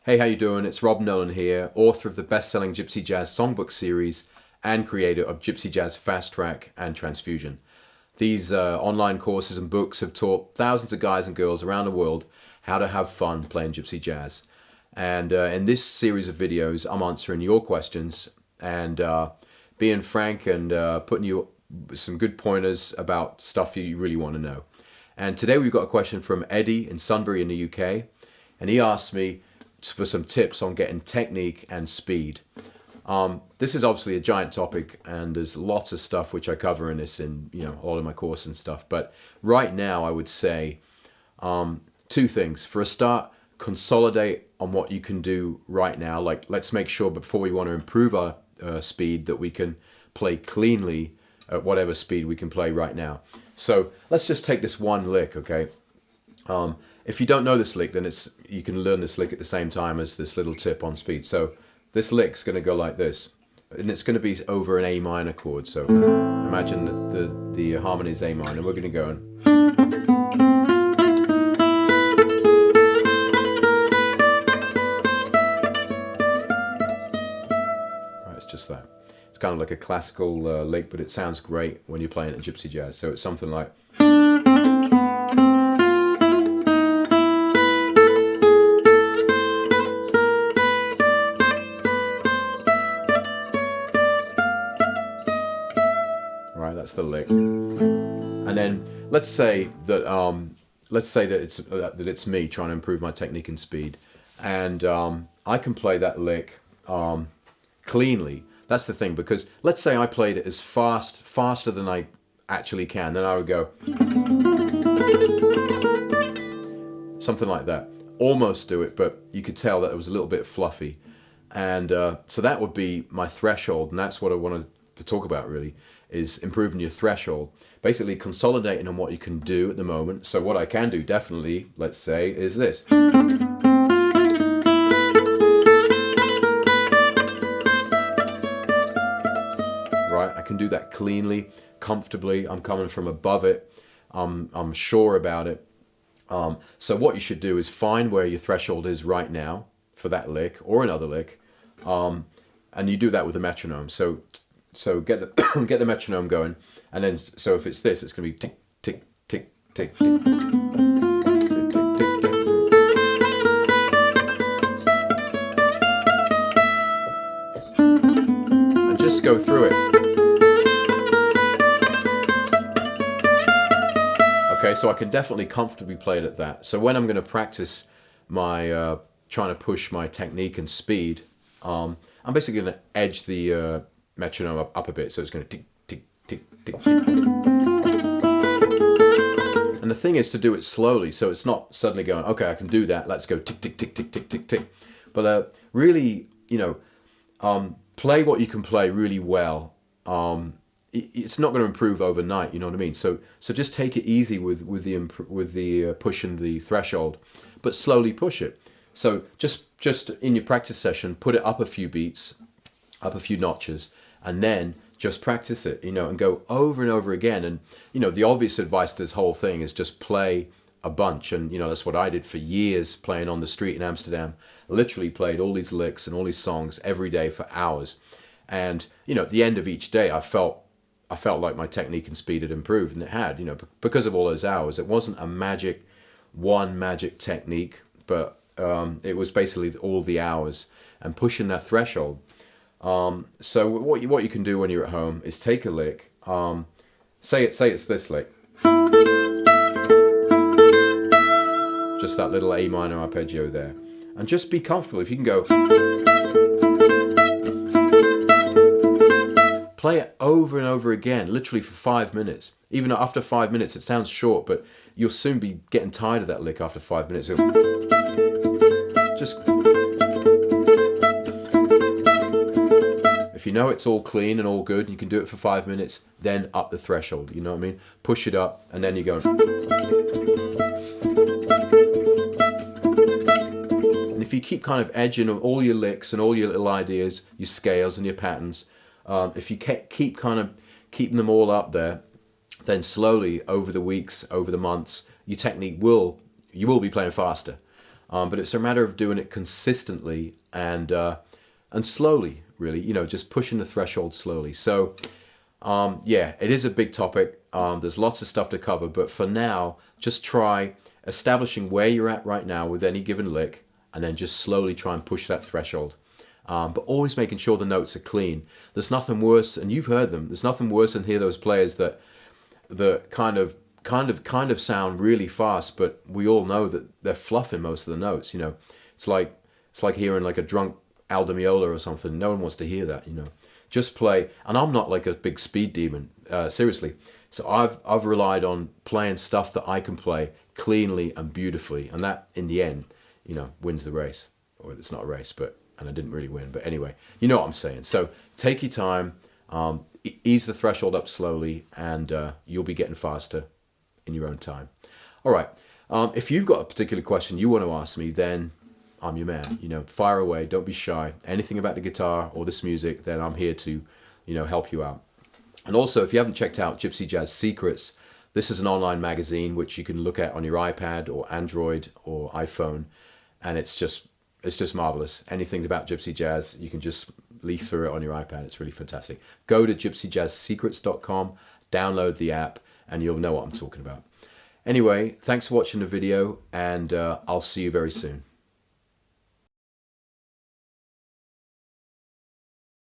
Hey, how you doing? It's Nolan here, author of the best-selling Gypsy Jazz songbook series and creator of Gypsy Jazz Fast Track and Transfusion. These online courses and books have taught thousands of guys and girls around the world how to have fun playing Gypsy Jazz. And in this series of videos, I'm answering your questions and being frank and putting you some good pointers about stuff you really want to know. And today we've got a question from Eddie in Sunbury in the UK, and he asked me for some tips on getting technique and speed. This is obviously a giant topic, and there's lots of stuff which I cover in this in all of my course and stuff. But right now, I would say two things. For a start, consolidate on what you can do right now. Like, let's make sure before we want to improve our speed that we can play cleanly at whatever speed we can play right now. So let's just take this one lick, okay? If you don't know this lick, then you can learn this lick at the same time as this little tip on speed. So this lick's going to go like this, and it's going to be over an A minor chord. So imagine that the harmony is A minor. We're going to go and right, it's just that. It's kind of like a classical lick, but it sounds great when you're playing it in Gypsy Jazz. So it's something like. Right, that's the lick. And then let's say that it's me trying to improve my technique and speed, and I can play that lick cleanly. That's the thing, because let's say I played it as faster than I actually can, then I would go something like that. Almost do it, but you could tell that it was a little bit fluffy. And so that would be my threshold, and that's what I wanted to talk about really, is improving your threshold. Basically consolidating on what you can do at the moment. So what I can do definitely, let's say, is this. Right, I can do that cleanly, comfortably. I'm coming from above it. I'm sure about it. So what you should do is find where your threshold is right now for that lick or another lick, and you do that with a metronome. So get the get the metronome going, and then so if it's this, it's going to be tick tick tick tick tick. And just go through it. Okay, so I can definitely comfortably play it at that. So when I'm going to practice my trying to push my technique and speed, I'm basically going to edge the metronome up a bit, so it's going to tick tick tick tick tick. And the thing is to do it slowly, so it's not suddenly going, okay, I can do that, let's go tick tick tick tick tick tick tick. But really, play what you can play really well. It's not going to improve overnight, you know what I mean? So just take it easy with the pushing the threshold, but slowly push it. So just in your practice session, put it up a few beats, up a few notches, and then just practice it, and go over and over again. And the obvious advice to this whole thing is just play a bunch. And that's what I did for years, playing on the street in Amsterdam. Literally played all these licks and all these songs every day for hours. And at the end of each day, I felt like my technique and speed had improved, and it had, because of all those hours. It wasn't a magic technique, but it was basically all the hours and pushing that threshold. So what you can do when you're at home is take a lick. Say it's this lick, just that little A minor arpeggio there, and just be comfortable. If you can go. Play it over and over again, literally for 5 minutes. Even after 5 minutes, it sounds short, but you'll soon be getting tired of that lick after 5 minutes. Just, if you know it's all clean and all good, and you can do it for 5 minutes, then up the threshold, you know what I mean? Push it up, and then you go. And if you keep kind of edging all your licks and all your little ideas, your scales and your patterns, if you keep kind of keeping them all up there, then slowly over the weeks, over the months, your technique you will be playing faster. but it's a matter of doing it consistently and slowly, really, you know, just pushing the threshold slowly. So yeah, it is a big topic. There's lots of stuff to cover, but for now, just try establishing where you're at right now with any given lick, and then just slowly try and push that threshold. But always making sure the notes are clean. There's nothing worse, and you've heard them. There's nothing worse than hear those players that kind of sound really fast, but we all know that they're fluffing most of the notes. You know, it's like hearing like a drunk Aldo Meola or something. No one wants to hear that. You know, just play. And I'm not like a big speed demon, seriously. So I've relied on playing stuff that I can play cleanly and beautifully, and that in the end, you know, wins the race. Or it's not a race, and I didn't really win. But anyway, you know what I'm saying. So take your time, ease the threshold up slowly, and you'll be getting faster in your own time. All right. If you've got a particular question you want to ask me, then I'm your man. You know, fire away. Don't be shy. Anything about the guitar or this music, then I'm here to, you know, help you out. And also, if you haven't checked out Gypsy Jazz Secrets, this is an online magazine which you can look at on your iPad or Android or iPhone, and it's just marvelous. Anything about Gypsy Jazz, you can just leaf through it on your iPad. It's really fantastic. Go to gypsyjazzsecrets.com, download the app, and you'll know what I'm talking about. Anyway, thanks for watching the video, and I'll see you very soon.